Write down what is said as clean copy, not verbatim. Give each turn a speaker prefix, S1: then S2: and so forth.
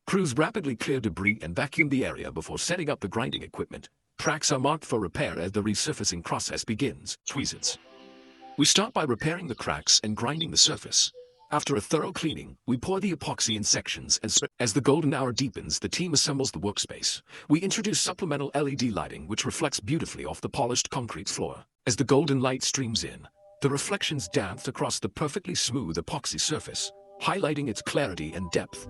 S1: Crews rapidly clear debris and vacuum the area before setting up the grinding equipment. Tracks are marked for repair as the resurfacing process begins. Tweezers. We start by repairing the cracks and grinding the surface. After a thorough cleaning, we pour the epoxy in sections and as the golden hour deepens, the team assembles the workspace. We introduce supplemental LED lighting which reflects beautifully off the polished concrete floor. As the golden light streams in, the reflections dance across the perfectly smooth epoxy surface, highlighting its clarity and depth.